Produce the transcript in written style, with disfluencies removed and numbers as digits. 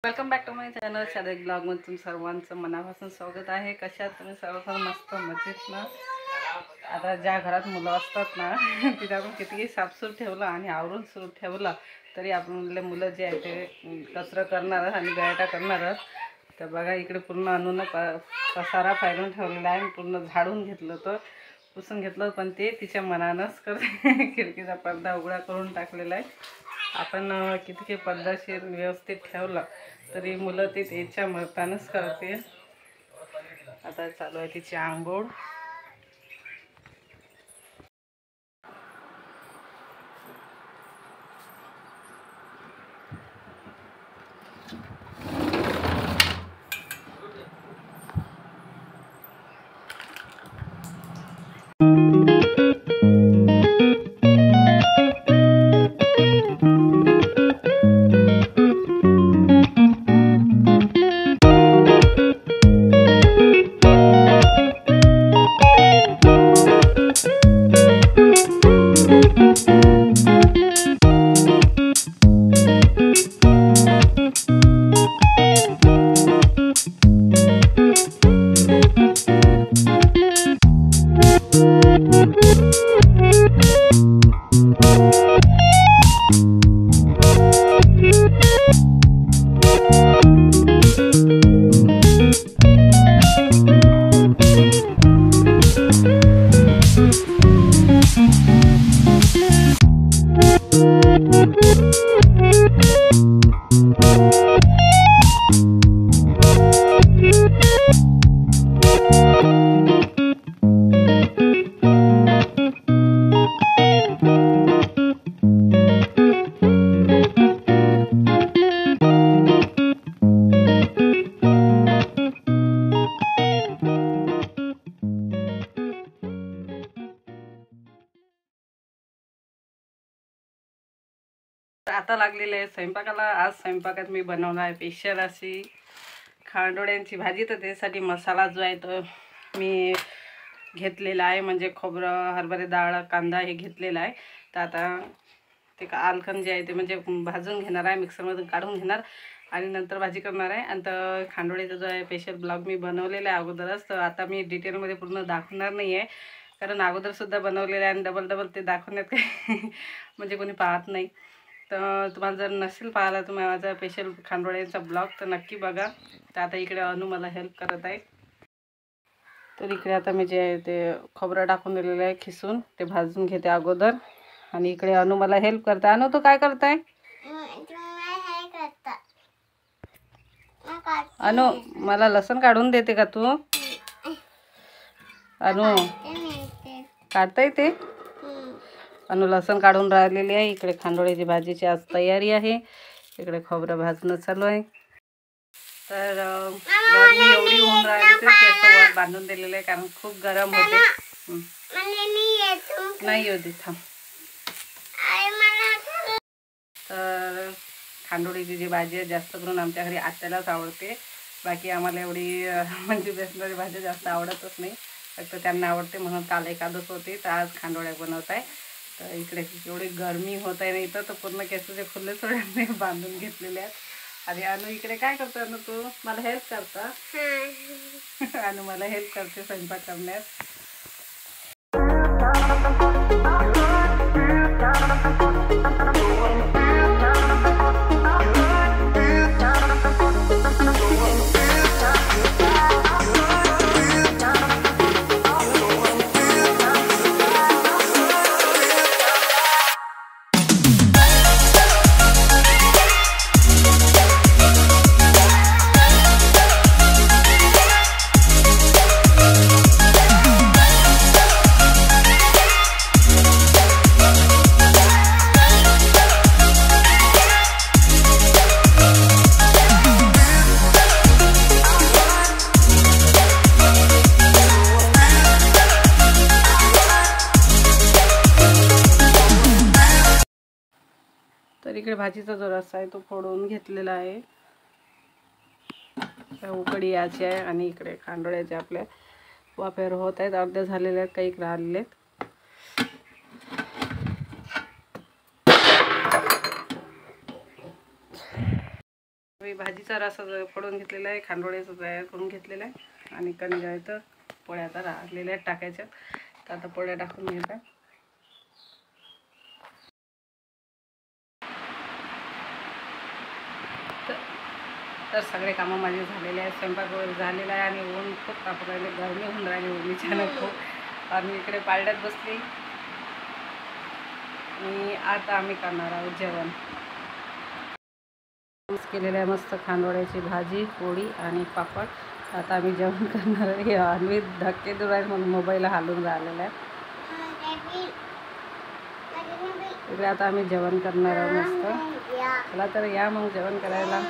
Welcome back to my channel शादेक ब्लॉगमध्ये तुम सर्वांचं मनापासून स्वागत आहे। कशात तुम्ही सर्वजण मस्त मजेत ना। आता ज्या घरात मुलं असतात ना तिथे आपण कितीही साफसूफ ठेवलं आणि आवरून सुरू ठेवलं तरी आपले मुलं जे आहे ते कचरा करणारच आणि गयाटा करणारच। तर बघा इकडे पूर्ण अनून पसारा फायरून ठेवलेला आहे, पूर्ण झाडून घेतलं तर पुसून घेतलं, पण ते तिच्या मनानंच करते। खिडकीचा पडदा उघडा करून टाकलेला आहे। आपण किती पद्धतशीर व्यवस्थित ठेवलं तरी मुलं ते त्याच्या मतानंच करते। आता चालू आहे तिची आंघोळ। आता लागलेले आहे स्वयंपाकाला। आज स्वयंपाकात मी बनवणार आहे स्पेशल अशी खांडोळ्यांची भाजी। तर त्यासाठी मसाला जो आहे तो मी घेतलेला आहे, म्हणजे खोबरं, हरभरे डाळ, कांदा हे घेतलेला आहे। तर आता ते आलकन जे आहे ते म्हणजे भाजून घेणार आहे, मिक्सरमधून काढून घेणार आणि नंतर भाजी करणार आहे। आणि खांडोळीचा जो आहे स्पेशल ब्लॉग मी बनवलेला आहे अगोदरच। तर आता मी डिटेलमध्ये पूर्ण दाखवणार नाही आहे, कारण अगोदरसुद्धा बनवलेलं आहे आणि डबल ते दाखवण्यात काही म्हणजे कोणी पाहत नाही। तर तुम्हाला जर नसेल पाहिला तुम्ही माझा स्पेशल खांडोळ्यांचा ब्लॉग तर नक्की बघा। तर आता इकडे अनु मला हेल्प करत आहे। तर इकडे आता मी जे आहे ते खोबरं टाकून दिलेलं आहे खिसून, ते भाजून घेते अगोदर आणि इकडे अनु मला हेल्प करते। अनु तू काय करताय? अनु मला लसूण काढून देते का तू? अनु काढता येते? अनु लसूण काढून राहिलेली आहे। इकडे खांडोळीची भाजीची आज तयारी आहे। इकडे खोबरं भाजणं चालू आहे। तर गरमी एवढी होऊन राहिली तर केस वर बांधून दिलेले आहे, कारण खूप गरम होते। नाही होती थांब। तर खांडोळीची जी भाजी आहे जास्त करून आमच्या घरी आत्यालाच आवडते, बाकी आम्हाला एवढी म्हणजे बेसनाची भाजी जास्त आवडतच नाही। फक्त त्यांना आवडते म्हणून काल एकादश होती तर आज खांडोळ्या बनवत आहे। तर इकडे एवढी गरमी होत आहे ना इथं, तर पूर्ण केसाचे खुले सोड्याने बांधून घेतलेले आहेत। आणि अनु इकडे काय करतो? अनु तू मला हेल्प करता? अनु मला हेल्प करते स्वयंपाक करण्यात। तर इकडे भाजीचा जो रस्सा आहे तो फोडून घेतलेला आहे। उकडी याची आहे आणि इकडे खांडोळ्याचे आपल्या वाफेवर होत आहेत, अर्धे झालेले आहेत, काही राहिलेले आहेत। मी भाजीचा रसा फोडून घेतलेला आहे, खांडोळ्याचं तयार करून घेतलेलं आहे आणि कणिक आहे तर पोळ्या आता राहिलेल्या आहेत टाकायच्या. तर आता पोळ्या टाकून घेतात. तर सगळे कामं माझे झालेले आहेत. स्वयंपाक वगैरे झालेला आहे आणि ऊन खूप तापत राहिले, गरमी होऊन राहिली ऊनीच्यानं खूप. आणि इकडे पाळण्यात बसली आणि आता आम्ही करणार आहोत जेवण. केलेलं आहे मस्त खांडोळ्याची भाजी, पोळी आणि पापड. आता आम्ही जेवण करणार आहे. आणि धक्के दूर आहे म्हणून मोबाईल हालून राहिलेला आहे. इकडे आता आम्ही जेवण करणार आहोत मस्त. चला तर या मग जेवण करायला.